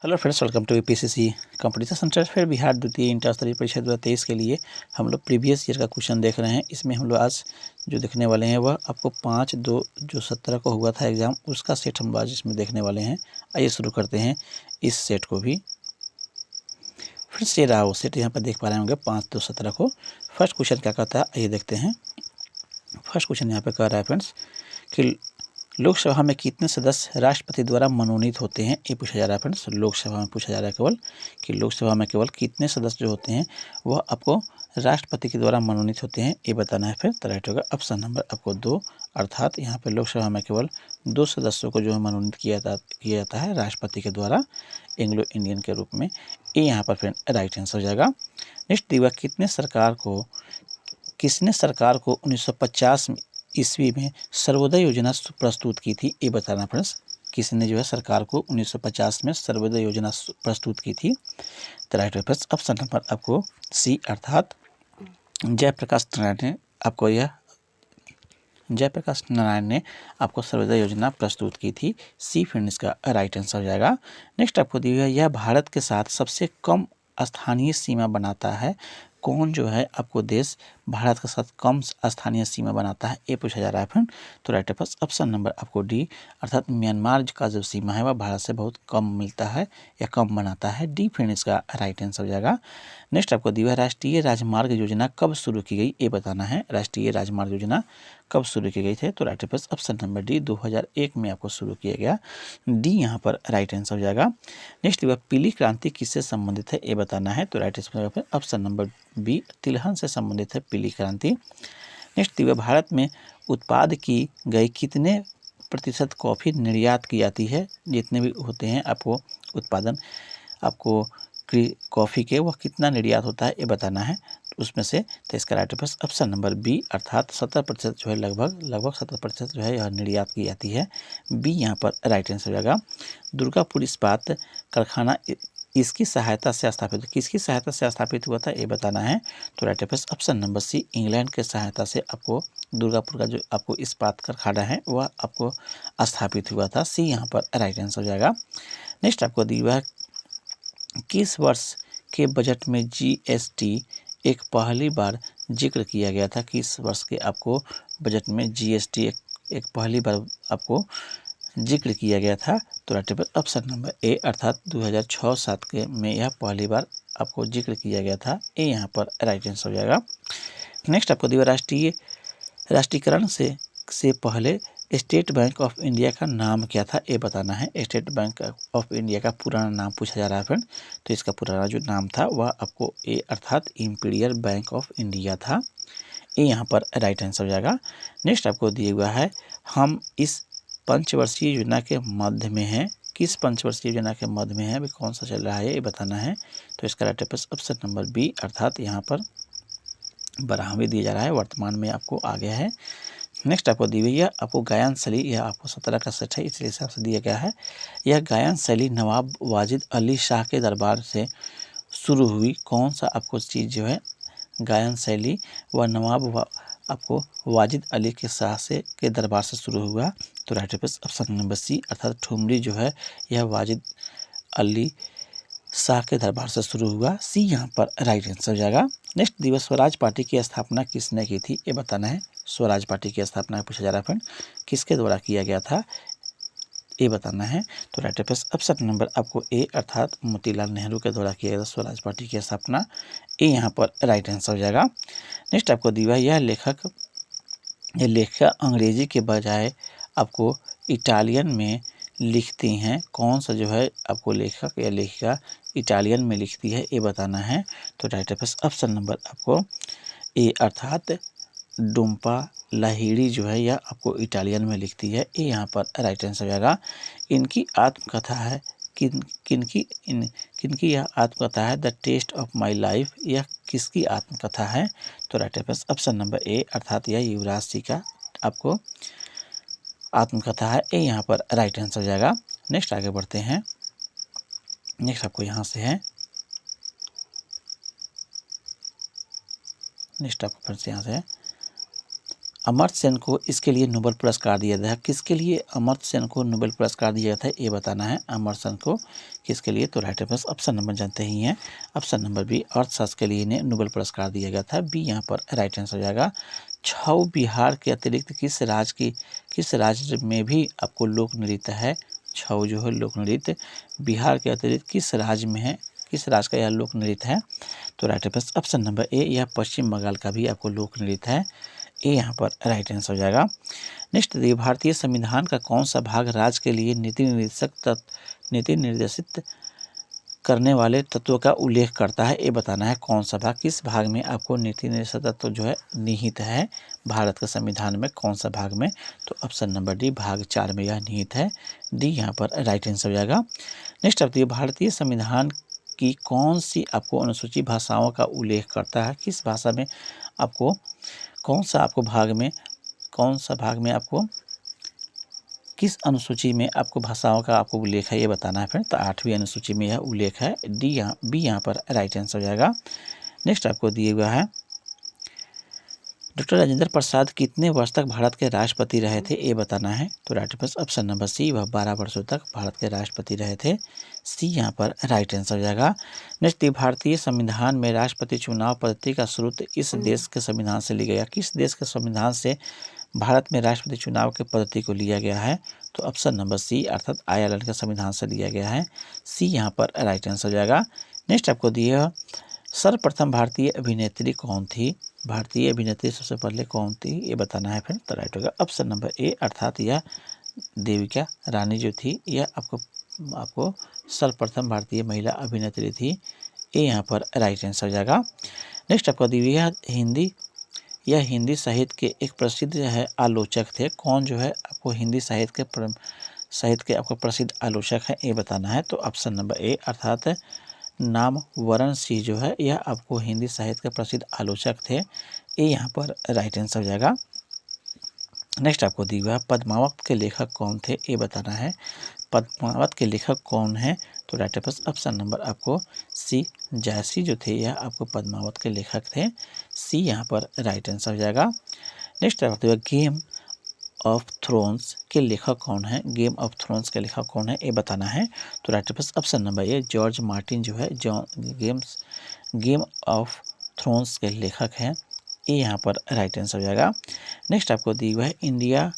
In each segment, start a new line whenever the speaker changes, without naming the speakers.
Hello friends, welcome to UPSC competition centre. फिर बिहार द्वितीय inter स्तरीय परीक्षा 2023 के लिए हम लोग प्रीवियस ईयर का क्वेश्चन देख रहे हैं। इसमें हम लोग आज जो देखने वाले हैं वह आपको 5/2 जो 17 को हुआ था एग्ज़ाम, उसका सेट हम लोग आज इसमें देखने वाले हैं। आइए शुरू करते हैं इस सेट को भी। फ्रेंड्स, ये रहा वो सेट, यहाँ पर देख पा रहे होंगे 5/2 17 को। फर्स्ट क्वेश्चन क्या कहता है, आइए देखते हैं। फर्स्ट क्वेश्चन यहाँ पर कह रहा है फ्रेंड्स कि लोकसभा में कितने सदस्य राष्ट्रपति द्वारा मनोनीत होते हैं, ये पूछा जा रहा है फ्रेंड्स। लोकसभा में पूछा जा रहा है केवल कि लोकसभा में केवल कितने सदस्य जो होते हैं वह आपको राष्ट्रपति के द्वारा मनोनीत होते हैं, ये बताना है। फिर तो राइट होगा ऑप्शन नंबर आपको 2, अर्थात यहाँ पे लोकसभा में केवल 2 सदस्यों को जो है मनोनीत किया जाता है राष्ट्रपति के द्वारा एंग्लो इंडियन के रूप में। ये यहाँ पर फ्रेंड राइट आंसर हो जाएगा। नेक्स्ट दिया, किसने सरकार को 1950 ईस्वी में सर्वोदय योजना प्रस्तुत की थी, ये बताना फ्रेंड्स। किसने जो है सरकार को 1950 में सर्वोदय योजना प्रस्तुत की थी, तो राइट फ्रेंड्स ऑप्शन नंबर आपको सी, अर्थात जयप्रकाश नारायण ने आपको सर्वोदय योजना प्रस्तुत की थी। सी फ्रेंड्स का राइट आंसर हो जाएगा। नेक्स्ट आपको दी हुई है, यह भारत के साथ सबसे कम स्थानीय सीमा बनाता है। कौन जो है आपको देश भारत के साथ कम स्थानीय सीमा बनाता है, ये पूछा जा रहा है फ्रेंड। तो राइट पास ऑप्शन नंबर आपको डी, अर्थात म्यांमार का जो सीमा है वह भारत से बहुत कम मिलता है या कम बनाता है। डी फ्रेंड इसका राइट आंसर हो जाएगा। नेक्स्ट आपको दिया है, राष्ट्रीय राजमार्ग योजना कब शुरू की गई, ये बताना है। राष्ट्रीय राजमार्ग योजना कब शुरू की गई थे, तो right pass option number D 2001 में आपको शुरू किया गया। डी यहाँ पर राइट आंसर हो जाएगा। नेक्स्ट दिया, पीली क्रांति किससे संबंधित है, ये बताना है। तो right answer option number B, तिलहन से संबंधित है पीली क्रांति। नेक्स्ट दिया, भारत में उत्पाद की गई कितने प्रतिशत कॉफ़ी निर्यात की जाती है। जितने भी होते हैं आपको उत्पादन आपको कॉफ़ी के, वह कितना निर्यात होता है, ये बताना है उसमें से। तो इसका राइट ऑप्शन नंबर बी, अर्थात 70% जो है लगभग 70% जो है यह निर्यात की जाती है। बी यहाँ पर राइट आंसर हो जाएगा। दुर्गापुर इस्पात कारखाना किसकी सहायता से स्थापित हुआ था, ये बताना है। तो right option number C, England के सहायता से आपको दुर्गापुर का जो आपको इस्पात कारखाना है वह आपको स्थापित हुआ था। सी यहाँ पर राइट आंसर हो जाएगा। नेक्स्ट आपको दिया है, किस वर्ष के बजट में जीएसटी एक पहली बार जिक्र किया गया था। किस वर्ष के आपको बजट में जीएसटी एक पहली बार आपको जिक्र किया गया था। तो राइट ऑप्शन नंबर ए, अर्थात 2006-07 के में यह पहली बार आपको जिक्र किया गया था। ये यहाँ पर राइट आंसर हो जाएगा। नेक्स्ट आपको दिया, राष्ट्रीयकरण से पहले स्टेट बैंक ऑफ इंडिया का नाम क्या था, ये बताना है। स्टेट बैंक ऑफ इंडिया का पुराना नाम पूछा जा रहा है फ्रेंड। तो इसका पुराना जो नाम था वह आपको ए, अर्थात इंपीरियल बैंक ऑफ इंडिया था। ये यहाँ पर राइट आंसर हो जाएगा। नेक्स्ट आपको दिया हुआ है, हम इस पंचवर्षीय योजना के मध्य में हैं। किस पंचवर्षीय योजना के मध्य में है, अभी कौन सा चल रहा है, ये बताना है। तो इसका राइट ऑप्शन नंबर बी, अर्थात यहाँ पर 12वें दिया जा रहा है, वर्तमान में आपको आ गया है। नेक्स्ट आपको दी हुई है, आपको गायन शैली, यह आपको 17 का सेट है, इस हिसाब से दिया गया है। यह गायन शैली नवाब वाजिद अली शाह के दरबार से शुरू हुई। कौन सा आपको चीज़ जो है गायन शैली व नवाब आपको वाजिद अली के शाह से के दरबार से शुरू हुआ। तो राइट ऑप्शन नंबर सी, अर्थात ठुमरी जो है यह वाजिद अली शाह के दरबार से शुरू हुआ। सी यहाँ पर राइट आंसर हो जाएगा। नेक्स्ट दिवस, स्वराज पार्टी की स्थापना किसने की थी, ये बताना है। स्वराज पार्टी की स्थापना पूछा जा रहा है फ्रेंड, किसके द्वारा किया गया था, ये बताना है। तो राइट ऑप्शन नंबर आपको ए, अर्थात मोतीलाल नेहरू के द्वारा किया गया स्वराज पार्टी की स्थापना। ये यहाँ पर राइट आंसर हो जाएगा। नेक्स्ट आपको दिया, यह लेखिका अंग्रेजी के बजाय आपको इटालियन में लिखती हैं। कौन सा जो है आपको लेखक या लेखिका इटालियन में लिखती है, ये बताना है। तो राइट ऑप्शन नंबर आपको ए, अर्थात डुम्पा लाहिड़ी जो है यह आपको इटालियन में लिखती है। ये यहाँ पर राइट आंसर हो जाएगा। इनकी आत्मकथा है किनकी यह आत्मकथा है, the test of my life, यह किसकी आत्मकथा है। तो राइट ऑप्शन नंबर ए, अर्थात यह युवराज सिंह का आपको आत्मकथा है। ये यहाँ पर राइट आंसर हो जाएगा। नेक्स्ट आगे बढ़ते हैं। नेक्स्ट आपको यहाँ से है, नेक्स्ट आपको फिर से यहाँ से है, अमर्त्य सेन को इसके लिए नोबेल पुरस्कार दिया गया है। किसके लिए अमर्त्य सेन को नोबेल पुरस्कार दिया गया था ये बताना है। अमर्त्य सेन को किसके लिए, तो राइट आंसर ऑप्शन नंबर जानते ही हैं, ऑप्शन नंबर बी अर्थशास्त्र के लिए इन्हें नोबेल पुरस्कार दिया गया था। बी यहाँ पर राइट आंसर हो जाएगा। छऊ बिहार के अतिरिक्त किस राज्य में भी आपको लोक नृत्य है। छऊ जो है लोक नृत्य बिहार के अतिरिक्त किस राज्य में है, किस राज्य का यह लोक नृत्य है, तो राइट आंसर ऑप्शन नंबर ए, यह पश्चिम बंगाल का भी आपको लोक नृत्य है। ए यहाँ पर राइट आंसर हो जाएगा। नेक्स्ट देखिए, भारतीय संविधान का कौन सा भाग राज्य के लिए नीति निर्देशित करने वाले तत्वों का उल्लेख करता है, ये बताना है। कौन सा भाग, किस भाग में आपको नीति निर्देशित तत्व जो है निहित है भारत के संविधान में, कौन सा भाग में, तो ऑप्शन नंबर डी भाग 4 में यह निहित है। डी यहाँ पर राइट आंसर हो जाएगा। नेक्स्ट आप देखिए, भारतीय संविधान की कौन सी आपको अनुसूचित भाषाओं का उल्लेख करता है, किस भाषा में आपको, कौन सा भाग में आपको किस अनुसूची में आपको भाषाओं का आपको उल्लेख है ये बताना है फ्रेंड। तो 8वीं अनुसूची में यह उल्लेख है। बी यहाँ पर राइट आंसर हो जाएगा। नेक्स्ट आपको दिए हुआ है, डॉक्टर राजेंद्र प्रसाद कितने वर्ष तक भारत के राष्ट्रपति रहे थे ये बताना है। तो right answer option number C, वह 12 वर्षों तक भारत के राष्ट्रपति रहे थे। सी यहाँ पर राइट आंसर हो जाएगा। नेक्स्ट, भारतीय संविधान में राष्ट्रपति चुनाव पद्धति का स्रोत इस देश के संविधान से लिया गया, किस देश के संविधान से भारत में राष्ट्रपति चुनाव के पद्धति को लिया गया है, तो ऑप्शन नंबर सी अर्थात आयरलैंड के संविधान से लिया गया है। सी यहाँ पर राइट आंसर हो जाएगा। नेक्स्ट आपको दिया, सर्वप्रथम भारतीय अभिनेत्री कौन थी, भारतीय अभिनेत्री सबसे पहले कौन थी ये बताना है फ्रेंड। तो राइट होगा ऑप्शन नंबर ए अर्थात यह देविका रानी जो थी यह आपको सर्वप्रथम भारतीय महिला अभिनेत्री थी। ए यहाँ पर राइट आंसर हो जाएगा। नेक्स्ट आपको दिया, यह हिंदी साहित्य के एक प्रसिद्ध है आलोचक थे, कौन जो है आपको हिंदी साहित्य के आपको प्रसिद्ध आलोचक है ये बताना है। तो ऑप्शन नंबर ए अर्थात नाम वरण सिंह जो है यह आपको हिंदी साहित्य के प्रसिद्ध आलोचक थे। ये यहाँ पर राइट आंसर हो जाएगा। नेक्स्ट आपको दिया हुआ, पद्मावत के लेखक कौन थे ये बताना है। पद्मावत के लेखक कौन है, तो राइट आंसर ऑप्शन नंबर आपको सी जयश्री जो थे यह आपको पद्मावत के लेखक थे। सी यहाँ पर राइट आंसर हो जाएगा। नेक्स्ट आपको दिया, गेम ऑफ थ्रोन्स के लेखक कौन है, गेम ऑफ थ्रोन्स के लेखक कौन है ये बताना है। तो right answer option number A George Martin जो है गेम ऑफ थ्रोन्स के लेखक हैं। ये यहाँ पर राइट आंसर हो जाएगा। नेक्स्ट आपको दी हुआ है, इंडिया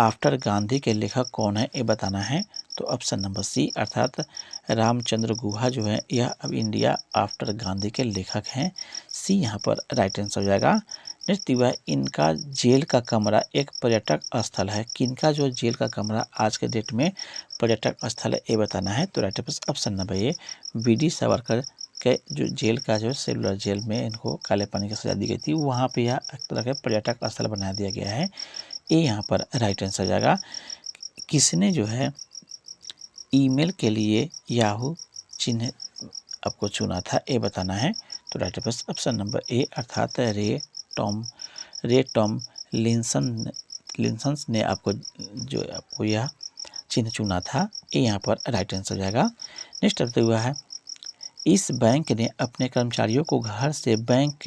आफ्टर गांधी के लेखक कौन है ये बताना है। तो ऑप्शन नंबर सी अर्थात रामचंद्र गुहा जो है यह अब इंडिया आफ्टर गांधी के लेखक हैं। सी यहाँ पर राइट आंसर हो जाएगा। नेक्स्ट दिया, इनका जेल का कमरा एक पर्यटक स्थल है, किनका जो जेल का कमरा आज के डेट में पर्यटक स्थल है ये बताना है। तो राइट आंसर ऑप्शन नंबर ए वी.डी. सावरकर के जो जेल का जो सेलुलर जेल में इनको काले पानी की सजा दी गई थी वहाँ पे यह एक तरह का पर्यटक स्थल बना दिया गया है। ये यहाँ पर राइट आंसर हो जाएगा। किसने जो है ईमेल के लिए याहू चिन्ह आपको चुना था ये बताना है। तो राइट आंसर ऑप्शन नंबर ए अर्थात रे टॉम लिंसन ने आपको यह चिन्ह चुना था। ये यहाँ पर राइट आंसर हो जाएगा। नेक्स्ट अब हुआ है, इस बैंक ने अपने कर्मचारियों को घर से बैंक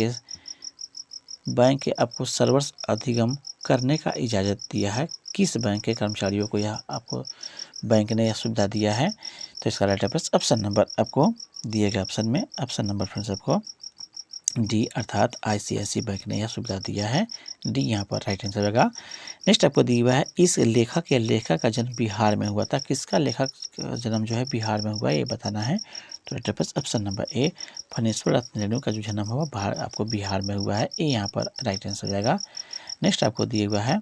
के आपको सर्वर्स अधिगम करने का इजाज़त दिया है, किस बैंक के कर्मचारियों को यह आपको बैंक ने यह सुविधा दिया है। तो इसका राइट आंसर ऑप्शन नंबर आपको दिए गए ऑप्शन में ऑप्शन नंबर फ्रेंड्स आपको डी अर्थात ICICI बैंक ने यह सुविधा दिया है। डी यहाँ पर राइट आंसर होगा। नेक्स्ट आपको दिया हुआ है, इस लेखक या लेखक का जन्म बिहार में हुआ था, किसका लेखक जन्म जो है बिहार में हुआ ये बताना है। तो right answer option number A Phanishwar Ratna Renu का जो जन्म हुआ आपको बिहार में हुआ है। ये यहाँ पर राइट आंसर हो जाएगा। नेक्स्ट आपको दिया हुआ है,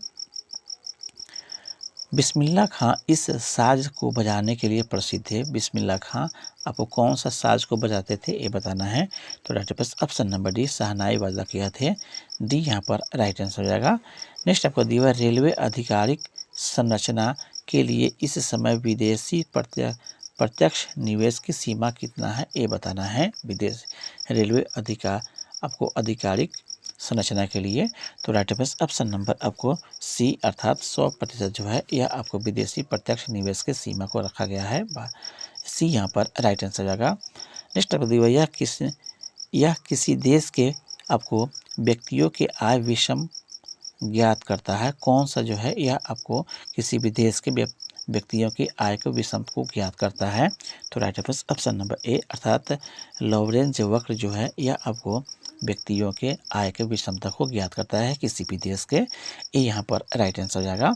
बिस्मिल्लाह खां इस साज को बजाने के लिए प्रसिद्ध है, बिस्मिल्लाह खां आपको कौन सा साज को बजाते थे ये बताना है। तो right answer option number D शहनाई वादक किया थे। डी यहाँ पर राइट आंसर हो जाएगा। नेक्स्ट आपको दिया हुआ, रेलवे आधिकारिक संरचना के लिए इस समय विदेशी प्रत्यक्ष निवेश की सीमा कितना है ये बताना है। विदेश रेलवे आपको आधिकारिक संरचना के लिए। तो राइट आंसर ऑप्शन नंबर आपको सी अर्थात 100% जो है यह आपको विदेशी प्रत्यक्ष निवेश की सीमा को रखा गया है। सी यहाँ पर राइट आंसर जाएगा। नेक्स्ट आपको दिया, यह किसी देश के आपको व्यक्तियों के आय ज्ञात करता है। कौन सा जो है यह आपको किसी भी देश के व्यक्तियों की आय के विषम को ज्ञात करता है। तो राइट आंसर ऑप्शन नंबर ए अर्थात लॉरेंज वक्र जो है यह आपको व्यक्तियों के आय के विषमता को ज्ञात करता है किसी भी देश के। ये यहाँ पर राइट आंसर हो जाएगा।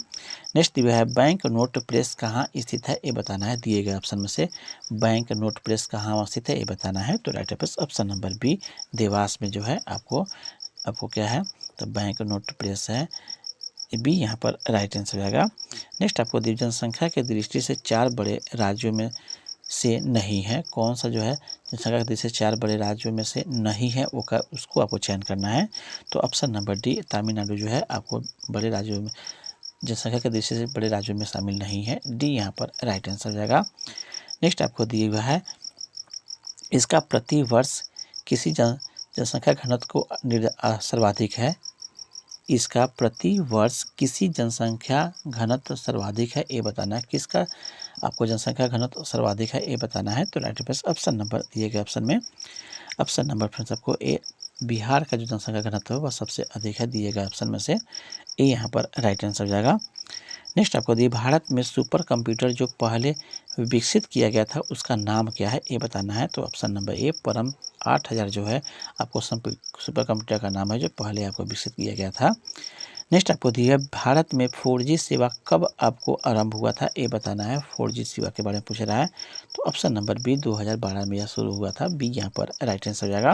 नेक्स्ट दिया है बैंक नोट प्रेस कहाँ स्थित है ये बताना है। दिए गए ऑप्शन में से बैंक नोट प्रेस कहाँ स्थित है ये बताना है। तो right answer option number B Dewas में जो है आपको क्या है तो बैंक नोट प्रेस है बी यहाँ पर राइट आंसर हो जाएगा। नेक्स्ट आपको दी जनसंख्या के दृष्टि से 4 बड़े राज्यों में से नहीं है। कौन सा जो है जनसंख्या के दृष्टि से 4 बड़े राज्यों में से नहीं है उसको आपको चयन करना है। तो ऑप्शन नंबर डी तमिलनाडु जो है आपको बड़े राज्यों में जनसंख्या के दृष्टि से बड़े राज्यों में शामिल नहीं है। डी यहाँ पर राइट आंसर हो जाएगा। नेक्स्ट आपको दिया हुआ है इसका प्रति वर्ष किसी जनसंख्या घनत्व को सर्वाधिक है। इसका प्रति वर्ष किसी जनसंख्या घनत्व सर्वाधिक है ये बताना है। किसका आपको जनसंख्या घनत्व सर्वाधिक है ये बताना है। तो राइट आंसर ऑप्शन नंबर दिए गए ऑप्शन में ऑप्शन नंबर फ्रेंड्स आपको ए बिहार का जो जनसंख्या घनत्व है वह सबसे अधिक है दिए गए ऑप्शन में से। ए यहाँ पर राइट आंसर हो जाएगा। नेक्स्ट आपको दिए भारत में सुपर कंप्यूटर जो पहले विकसित किया गया था उसका नाम क्या है ये बताना है। तो ऑप्शन नंबर ए परम 8000 जो है आपको सुपर कंप्यूटर का नाम है जो पहले आपको विकसित किया गया था। नेक्स्ट आपको दिया भारत में 4G सेवा कब आपको आरंभ हुआ था ये बताना है। 4G सेवा के बारे में पूछ रहा है। तो ऑप्शन नंबर बी 2012 में यह शुरू हुआ था। बी यहाँ पर राइट आंसर हो जाएगा।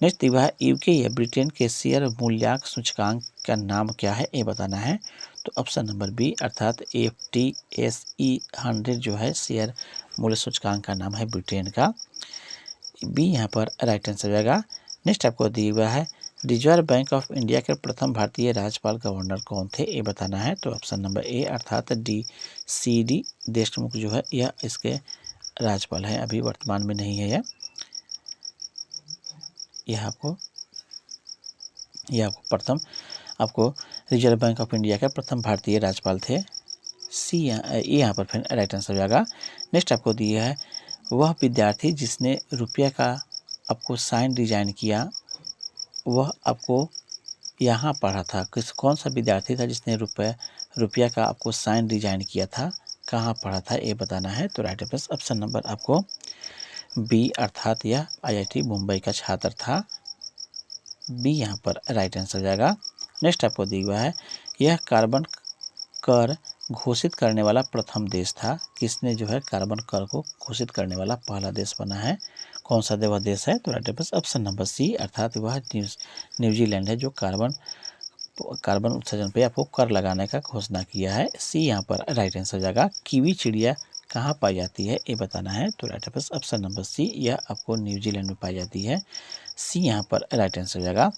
नेक्स्ट दिया है यूके या ब्रिटेन के शेयर मूल्यांक सूचकांक का नाम क्या है ये बताना है। तो ऑप्शन नंबर बी अर्थात FTSE 100 जो है शेयर मूल्य सूचकांक का नाम है ब्रिटेन का। बी यहाँ पर राइट आंसर हो जाएगा। नेक्स्ट आपको दिया हुआ है रिजर्व बैंक ऑफ इंडिया के प्रथम भारतीय राज्यपाल गवर्नर कौन थे ये बताना है। तो ऑप्शन नंबर ए अर्थात DCD देशमुख जो है यह इसके राज्यपाल है। अभी वर्तमान में नहीं है यह आपको प्रथम आपको रिजर्व बैंक ऑफ इंडिया के प्रथम भारतीय राज्यपाल थे। सी यहाँ पर फिर राइट आंसर हो जाएगा। नेक्स्ट आपको दिया है वह विद्यार्थी जिसने रुपये का आपको साइन डिजाइन किया वह आपको यहाँ पढ़ा था। कौन सा विद्यार्थी था जिसने रुपया का आपको साइन डिजाइन किया था कहाँ पढ़ा था ये बताना है। तो राइट आंसर ऑप्शन नंबर आपको बी अर्थात यह IIT मुंबई का छात्र था। बी यहाँ पर राइट आंसर हो जाएगा। नेक्स्ट आपको दिया हुआ है यह कार्बन कर घोषित करने वाला प्रथम देश था। किसने जो है कार्बन कर को घोषित करने वाला पहला देश बना है। कौन सा वह देश है। तो right answer option number C अर्थात वह न्यूजीलैंड है जो कार्बन उत्सर्जन पे आपको कर लगाने का घोषणा किया है। सी यहाँ पर राइट आंसर हो जाएगा। कीवी चिड़िया कहाँ पाई जाती है ये बताना है। तो right answer option number C यह आपको न्यूजीलैंड में पाई जाती है। सी यहाँ पर राइट आंसर हो जाएगा।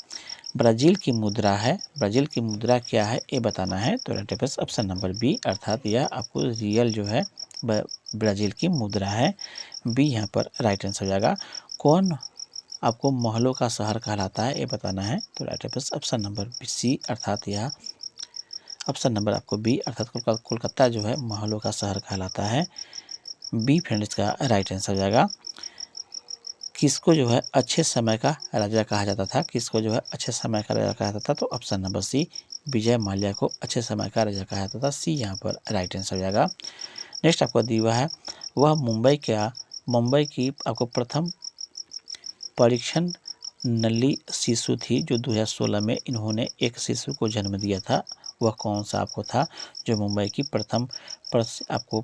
ब्राज़ील की मुद्रा है। ब्राज़ील की मुद्रा क्या है ये बताना है। तो right answer option number B अर्थात यह आपको रियल जो है ब्राज़ील की मुद्रा है। बी यहाँ पर राइट आंसर हो जाएगा। कौन आपको महलों का शहर कहलाता है ये बताना है। तो right answer option number C अर्थात यह ऑप्शन नंबर आपको बी अर्थात कोलकाता जो है महलों का शहर कहलाता है। बी फ्रेंड्स का राइट आंसर हो जाएगा। किसको जो है अच्छे समय का राजा कहा जाता था। किसको जो है अच्छे समय का राजा कहा जाता था। तो ऑप्शन नंबर सी विजय माल्या को अच्छे समय का राजा कहा जाता था। सी यहाँ पर राइट आंसर हो जाएगा। नेक्स्ट आपको दिया हुआ है वह मुंबई की आपको प्रथम परीक्षण नली शिशु थी जो 2016 में इन्होंने एक शिशु को जन्म दिया था। वह कौन सा आपको था जो मुंबई की प्रथम आपको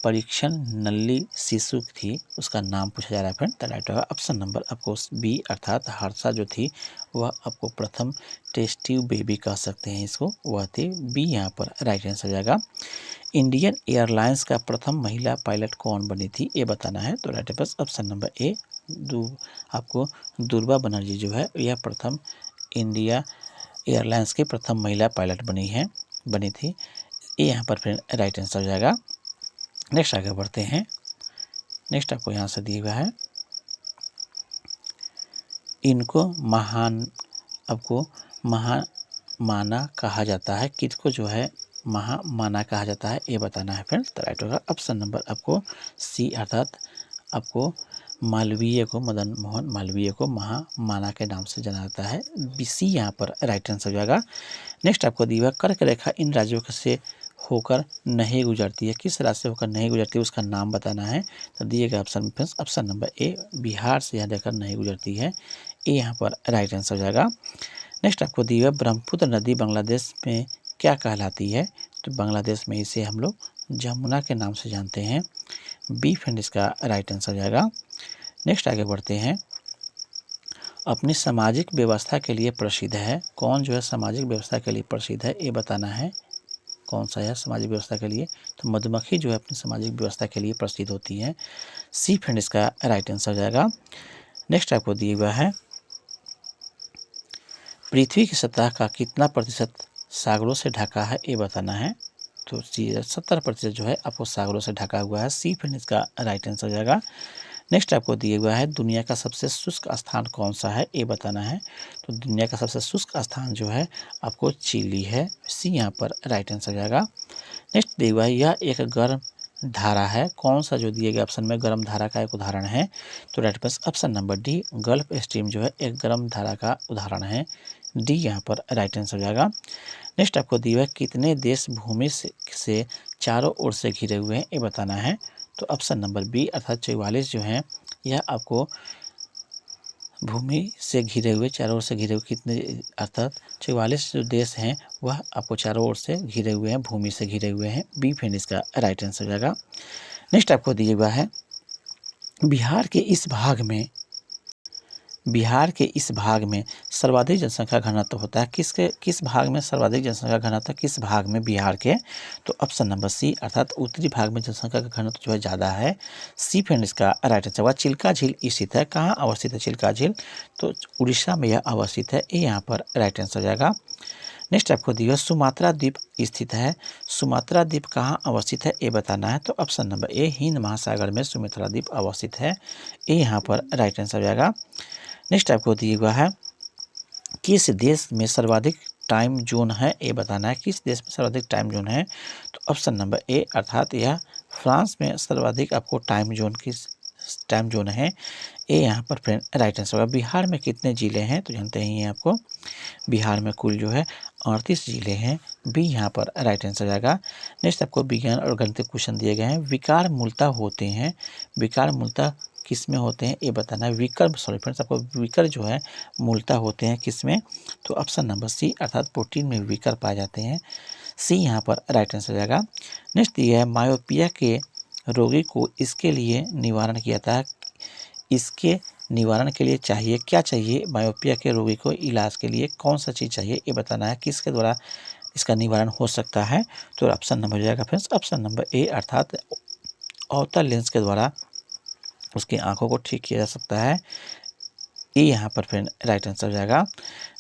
परीक्षण नली शिशु थी उसका नाम पूछा जा रहा है फ्रेंड। तो राइट होगा ऑप्शन नंबर आपको बी अर्थात हर्षा जो थी वह आपको प्रथम टेस्टिव बेबी कह सकते हैं इसको वह थी। बी यहाँ पर राइट आंसर हो जाएगा। इंडियन एयरलाइंस का प्रथम महिला पायलट कौन बनी थी ये बताना है। तो राइट आंसर ऑप्शन नंबर ए आपको दुर्गा बनर्जी जो है यह प्रथम इंडिया एयरलाइंस की प्रथम महिला पायलट बनी थी। ये यहाँ पर फिर राइट आंसर हो जाएगा। नेक्स्ट आगे बढ़ते हैं। नेक्स्ट आपको यहाँ से दिया हुआ है इनको महान माना कहा जाता है। किसको जो है महामाना कहा जाता है ये बताना है फ्रेंड्स। तो राइट होगा ऑप्शन नंबर आपको सी अर्थात आपको मालवीय को, मदन मोहन मालवीय को महामाना के नाम से जाना जाता है। BC यहाँ पर राइट आंसर हो जाएगा। नेक्स्ट आपको दिया कर्क रेखा इन राज्यों से होकर नहीं गुजरती है, किस राज्य से होकर नहीं गुजरती है उसका नाम बताना है। तो दिए गए ऑप्शन में फ्रेंड्स ऑप्शन नंबर ए बिहार से यह देकर नहीं गुजरती है, ए यहाँ पर राइट आंसर हो जाएगा। नेक्स्ट आपको दिया ब्रह्मपुत्र नदी बांग्लादेश में क्या कहलाती है, तो बांग्लादेश में इसे हम लोग जमुना के नाम से जानते हैं, बी फ्रेंड इसका राइट आंसर हो जाएगा। नेक्स्ट आगे बढ़ते हैं, अपनी सामाजिक व्यवस्था के लिए प्रसिद्ध है, कौन जो है सामाजिक व्यवस्था के लिए प्रसिद्ध है ये बताना है, कौन सा है सामाजिक व्यवस्था के लिए, तो मधुमक्खी जो है अपनी सामाजिक व्यवस्था के लिए प्रसिद्ध होती है, सी फ्रेंड इसका राइट आंसर हो जाएगा। नेक्स्ट आपको दिया हुआ है पृथ्वी की सतह का कितना प्रतिशत सागरों से ढका है ये बताना है, तो 70% जो है आपको सागरों से ढका हुआ है, सी फ्रेंड इसका राइट आंसर हो जाएगा। नेक्स्ट आपको दिया हुआ है दुनिया का सबसे शुष्क स्थान कौन सा है ये बताना है, तो दुनिया का सबसे शुष्क स्थान जो है आपको चिली है, सी यहाँ पर राइट आंसर हो जाएगा। नेक्स्ट दिया हुआ है यह एक गर्म धारा है, कौन सा जो दिए गए ऑप्शन में गर्म धारा का एक उदाहरण है, तो right pass option number D Gulf Stream जो है एक गर्म धारा का उदाहरण है, डी यहाँ पर राइट आंसर हो जाएगा। नेक्स्ट आपको दिया हुआ है कितने देश भूमि से चारों ओर से घिरे हुए हैं ये बताना है, तो ऑप्शन नंबर बी अर्थात 44 जो है यह आपको भूमि से घिरे हुए, चारों ओर से घिरे हुए कितने अर्थात 44 जो देश हैं वह आपको चारों ओर से घिरे हुए हैं, भूमि से घिरे हुए हैं, बी फ्रेंड इसका राइट आंसर हो जाएगा। नेक्स्ट आपको दिया हुआ है बिहार के इस भाग में सर्वाधिक जनसंख्या घनत्व होता है, किस भाग में सर्वाधिक जनसंख्या घनत्व, किस भाग में बिहार के, तो ऑप्शन नंबर सी अर्थात उत्तरी भाग में जनसंख्या का घनत्व जो है ज़्यादा है, सी फ्रेंड इसका राइट आंसर हुआ। चिल्का झील स्थित है, कहाँ अवस्थित है चिल्का झील, तो उड़ीसा में यह अवस्थित है, ये यहाँ पर राइट आंसर हो जाएगा। नेक्स्ट आपको दिया सुमात्रा द्वीप स्थित है, सुमात्रा द्वीप कहाँ अवस्थित है ये बताना है, तो ऑप्शन नंबर ए हिंद महासागर में सुमात्रा द्वीप अवस्थित है, ये यहाँ पर राइट आंसर हो जाएगा। नेक्स्ट आपको दिया हुआ है किस देश में सर्वाधिक टाइम जोन है ये बताना है, किस देश में सर्वाधिक टाइम जोन है, तो ऑप्शन नंबर ए अर्थात यह फ्रांस में सर्वाधिक आपको टाइम जोन है, ये यहाँ पर फ्रेंड राइट आंसर होगा। बिहार में कितने ज़िले हैं, तो जानते ही हैं आपको बिहार में कुल जो है 38 ज़िले हैं, बी यहाँ पर राइट आंसर जाएगा। नेक्स्ट आपको विज्ञान और गणित क्वेश्चन दिए गए हैं, विकार मूलतः होते हैं, विकार मूलतः किस में होते हैं ये बताना है, फ्रेंड्स आपको विकर जो है मूलतः होते हैं किस में, तो ऑप्शन नंबर सी अर्थात प्रोटीन में विकर पाए जाते हैं, सी यहाँ पर राइट आंसर जाएगा। नेक्स्ट दिया है मायोपिया के रोगी को इसके लिए निवारण किया था, इसके निवारण के लिए क्या चाहिए मायोपिया के रोगी को इलाज के लिए कौन सा चीज़ चाहिए ये बताना है, किसके द्वारा इसका निवारण हो सकता है, तो ऑप्शन नंबर हो जाएगा फ्रेंड्स ऑप्शन नंबर ए अर्थात अवतल लेंस के द्वारा उसकी आंखों को ठीक किया जा सकता है, ये यहाँ पर फ्रेंड राइट आंसर हो जाएगा।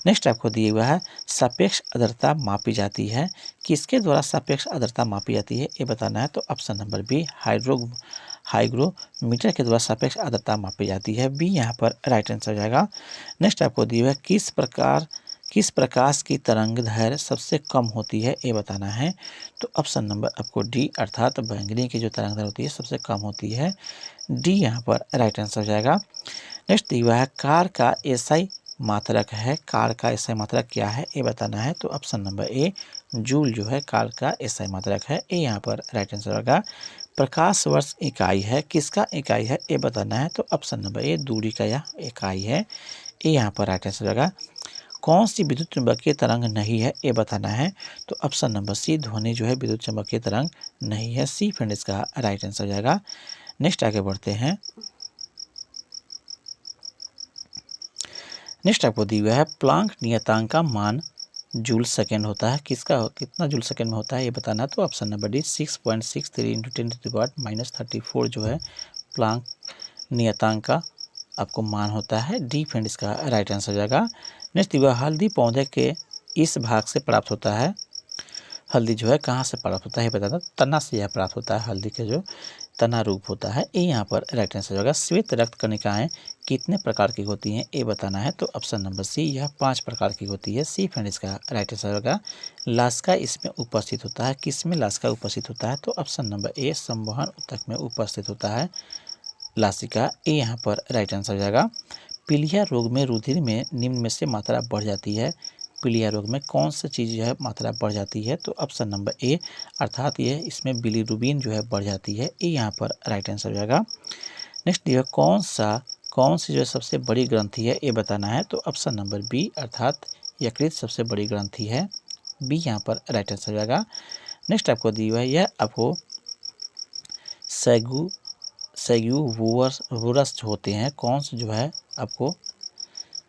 नेक्स्ट आपको दिया हुआ है सापेक्ष आर्द्रता मापी जाती है, किसके द्वारा सापेक्ष आर्द्रता मापी जाती है ये बताना है, तो ऑप्शन नंबर बी हाइग्रोमीटर के द्वारा सापेक्ष आर्द्रता मापी जाती है, बी यहाँ पर राइट आंसर हो जाएगा। नेक्स्ट आपको दिया हुआ है किस प्रकाश की तरंग दैर्घ्य सबसे कम होती है ये बताना है, तो ऑप्शन नंबर आपको डी अर्थात बैंगनी की जो तरंग दैर्घ्य होती है सबसे कम होती है, डी यहाँ पर राइट आंसर हो जाएगा। नेक्स्ट दिया हुआ है कार का एसआई मात्रक है, कार का एसआई मात्रक क्या है ये बताना है, तो ऑप्शन नंबर ए जूल जो है कार का एसआई मात्रक है, ये यहाँ पर राइट आंसर होगा। प्रकाश वर्ष इकाई है, किसका इकाई है ये बताना है, तो ऑप्शन नंबर ए दूरी का यह इकाई है, ये यहाँ पर राइट आंसर होगा। कौन सी विद्युत चुंबकीय तरंग नहीं है ये बताना है, तो ऑप्शन नंबर सी ध्वनि जो है विद्युत चुंबकीय तरंग नहीं है, सी फ्रेंड इसका राइट आंसर हो जाएगा। नेक्स्ट आगे बढ़ते हैं, नेक्स्ट आपको दिया हुआ है प्लांक नियतांक का मान जूल सेकेंड होता है, कितना जूल सेकेंड में होता है ये बताना, तो ऑप्शन नंबर डी 6.63 × 10⁻³ जो है प्लांक नियतांक का आपको मान होता है, डी फ्रेंड इसका राइट आंसर हो जाएगा। नेक्स्ट दिया हल्दी पौधे के इस भाग से प्राप्त होता है, हल्दी जो है कहाँ से प्राप्त होता है बताना, तना से यह प्राप्त होता है, हल्दी के जो तना रूप होता है, ये यहाँ पर राइट आंसर होगा। श्वेत रक्त कणिकाएं कितने प्रकार की होती हैं ये बताना है, तो ऑप्शन नंबर सी यह 5 प्रकार की होती है, सी फ्रेंड इसका राइट आंसर होगा। लास्का इसमें उपस्थित होता है, किस में लास्का उपस्थित होता है, तो ऑप्शन नंबर ए संवहन ऊतक में उपस्थित होता है, लासिका, ए यहाँ पर राइट आंसर हो जाएगा। पीलिया रोग में रुधिर में निम्न में से मात्रा बढ़ जाती है। पीलिया रोग में कौन सी चीज़ जो है मात्रा बढ़ जाती है, तो ऑप्शन नंबर ए अर्थात ये इसमें बिलीरुबिन जो है बढ़ जाती है, ए यहाँ पर राइट आंसर हो जाएगा। नेक्स्ट दिया कौन सी जो है सबसे बड़ी ग्रंथि है, ये बताना है, तो ऑप्शन नंबर बी अर्थात यकृत सबसे बड़ी ग्रंथि है, बी यहाँ पर राइट आंसर हो जाएगा। नेक्स्ट आपको दी हुआ है, यह आपको सैग्यूवोरस होते हैं, कौन से जो है आपको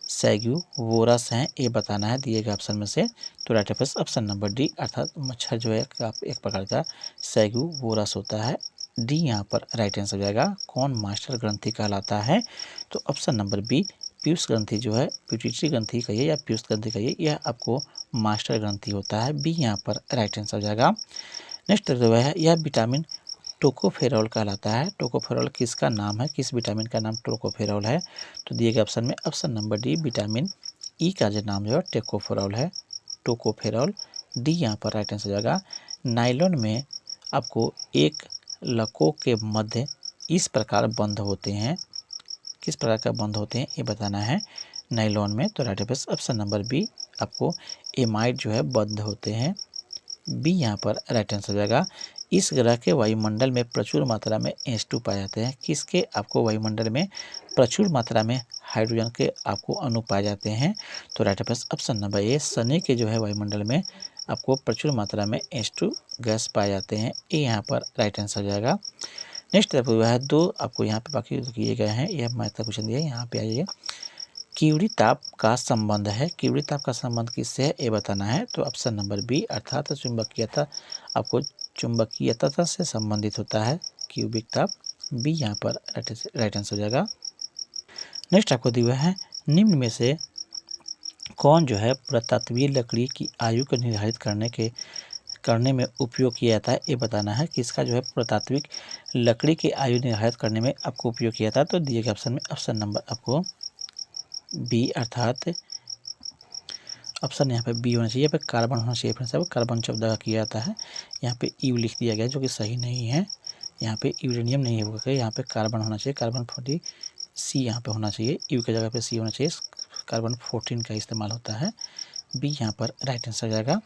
सैग्यूवोरस हैं, ये बताना है दिए गए ऑप्शन में से, तो right answer option number D अर्थात मच्छर जो है एक प्रकार का सैग्यूवोरस होता है, डी यहाँ पर राइट आंसर हो जाएगा। कौन मास्टर ग्रंथि कहलाता है, तो ऑप्शन नंबर बी पीयूष ग्रंथि जो है, पिट्यूटरी ग्रंथि कहिए या पीयूष ग्रंथि कहिए, यह आपको मास्टर ग्रंथि होता है, बी यहाँ पर राइट आंसर हो जाएगा। नेक्स्ट जो है यह विटामिन टोकोफेरॉल कहलाता है, टोकोफेरॉल किसका नाम है, किस विटामिन का नाम टोकोफेरॉल है, तो दिए गए ऑप्शन में option number D vitamin E का जो नाम जो है टोकोफेरॉल है, टोकोफेरॉल, डी यहाँ पर राइट आंसर हो जाएगा। नायलॉन में आपको एक लकों के मध्य इस प्रकार बंध होते हैं, किस प्रकार का बंध होते हैं ये बताना है नायलॉन में, तो right answer option number B आपको एमाइड जो है बंध होते हैं, बी यहाँ पर राइट आंसर हो जाएगा। इस ग्रह के वायुमंडल में प्रचुर मात्रा में H2 पाए जाते हैं, किसके आपको वायुमंडल में प्रचुर मात्रा में हाइड्रोजन के आपको अणु पाए जाते हैं, तो राइट आंसर ऑप्शन नंबर ए शनि के जो है वायुमंडल में आपको प्रचुर मात्रा में H2 गैस पाए जाते हैं, ए यहाँ पर राइट आंसर हो जाएगा। नेक्स्ट है दो आपको यहाँ पे बाकी किए गए हैं, यह मैथ का क्वेश्चन दिया है, यहाँ पे आइए। कीड़ी ताप का संबंध है, कीड़ी ताप का संबंध किससे है ये बताना है, तो ऑप्शन नंबर बी अर्थात चुंबकीयता, आपको चुंबकीयता से संबंधित होता है क्यूबिक ताप, बी यहाँ पर राइट आंसर हो जाएगा। नेक्स्ट आपको दिया है निम्न में से कौन जो है पुरातत्वीय लकड़ी की आयु को निर्धारित करने में उपयोग किया जाता है, ये बताना है किसका जो है पुरातात्विक लकड़ी की आयु निर्धारित करने में आपको उपयोग किया था, तो दिए गए ऑप्शन में ऑप्शन नंबर आपको बी अर्थात ऑप्शन यहाँ पे बी होना चाहिए, यहाँ पे कार्बन होना चाहिए फ्रेंड्स, अब कार्बन शब्द का किया जाता है, यहाँ पे यू लिख दिया गया जो कि सही नहीं है, यहाँ पे यूरेनियम नहीं है, यहाँ पे कार्बन होना चाहिए, कार्बन 40 सी यहाँ पे होना चाहिए, यू की जगह पे सी होना चाहिए, कार्बन 14 का इस्तेमाल होता है, बी यहाँ पर राइट आंसर जाएगा।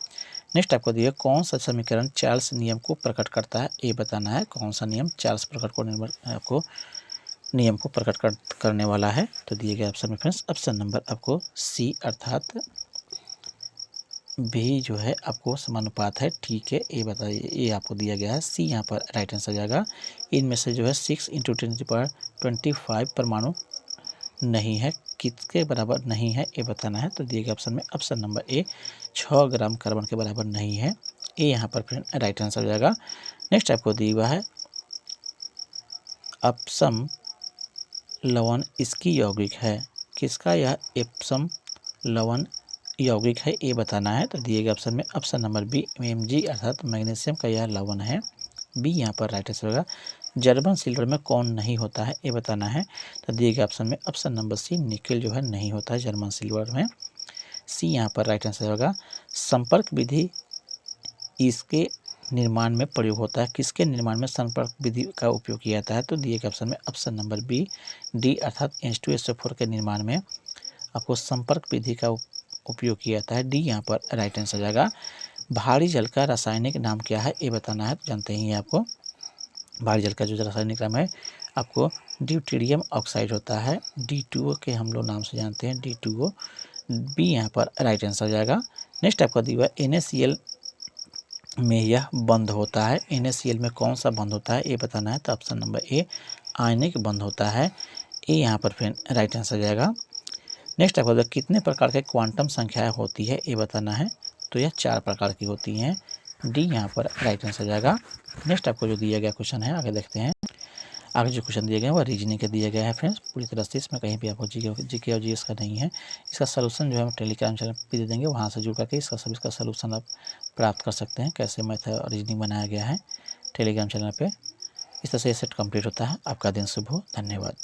नेक्स्ट आपको दिया कौन सा समीकरण चार्ल्स नियम को प्रकट करता है, ये बताना है कौन सा नियम चार्ल्स प्रकट को आपको नियम को प्रकट करने वाला है, तो दिए गए ऑप्शन में फ्रेंड्स ऑप्शन नंबर आपको सी अर्थात भी जो है आपको समानुपात है, ठीक है, ये बताइए, ये आपको दिया गया है, सी यहाँ पर राइट आंसर जाएगा। इनमें से जो है 6 × 10⁻25 परमाणु नहीं है, किसके बराबर नहीं है ये बताना है, तो दिए गए ऑप्शन में ऑप्शन नंबर ए 6 ग्राम कार्बन के बराबर नहीं है, ए यहाँ पर फ्रेंड राइट आंसर हो जाएगा। नेक्स्ट आपको दिया हुआ है एप्सम लवण इसकी यौगिक है, किसका यह एप्सम लवण यौगिक है ये बताना है, तो दिए गए ऑप्शन में ऑप्शन नंबर बी Mg अर्थात मैग्नीशियम का यह लवण है, बी यहाँ पर राइट आंसर होगा। जर्मन सिल्वर में कौन नहीं होता है ये बताना है, तो दिए गए ऑप्शन में ऑप्शन नंबर सी निकेल जो है नहीं होता है जर्मन सिल्वर में, सी यहाँ पर राइट आंसर होगा। संपर्क विधि इसके निर्माण में प्रयोग होता है, किसके निर्माण में संपर्क विधि का उपयोग किया जाता है, तो दिए गए ऑप्शन में ऑप्शन नंबर बी डी अर्थात H2SO4 के निर्माण में आपको संपर्क विधि का उपयोग किया जाता है, डी यहाँ पर राइट आंसर जाएगा। भारी जल का रासायनिक नाम क्या है ये बताना है, तो जानते ही आपको भारी जल का जो रासायनिक नाम है आपको ड्यूटेरियम ऑक्साइड होता है, D2O के हम लोग नाम से जानते हैं, D2O, बी यहाँ पर राइट आंसर जाएगा। नेक्स्ट आपका दिया हुआ NaCl में यह बंद होता है, NaCl में कौन सा बंद होता है ये बताना है, तो ऑप्शन नंबर ए आयनिक बंद होता है, ए यहाँ पर फिर राइट आंसर जाएगा। नेक्स्ट आपको कितने प्रकार के क्वांटम संख्याएं होती है ये बताना है, तो यह 4 प्रकार की होती हैं, डी यहाँ पर राइट आंसर जाएगा। नेक्स्ट आपको जो दिया गया क्वेश्चन है आगे देखते हैं, आगे जो क्वेश्चन दिए गए हैं वो रीजनिंग के दिए गए हैं फ्रेंड्स, पूरी तरह से इसमें कहीं भी आपको जीके और जीएस का नहीं है, इसका सलूशन जो है हम टेलीग्राम चैनल पर दे देंगे, वहाँ से जुड़ करके इसका सलूशन आप प्राप्त कर सकते हैं, कैसे मैथ और रीजनिंग बनाया गया है टेलीग्राम चैनल पर। इस तरह से सेट कंप्लीट होता है। आपका दिन शुभ हो, धन्यवाद।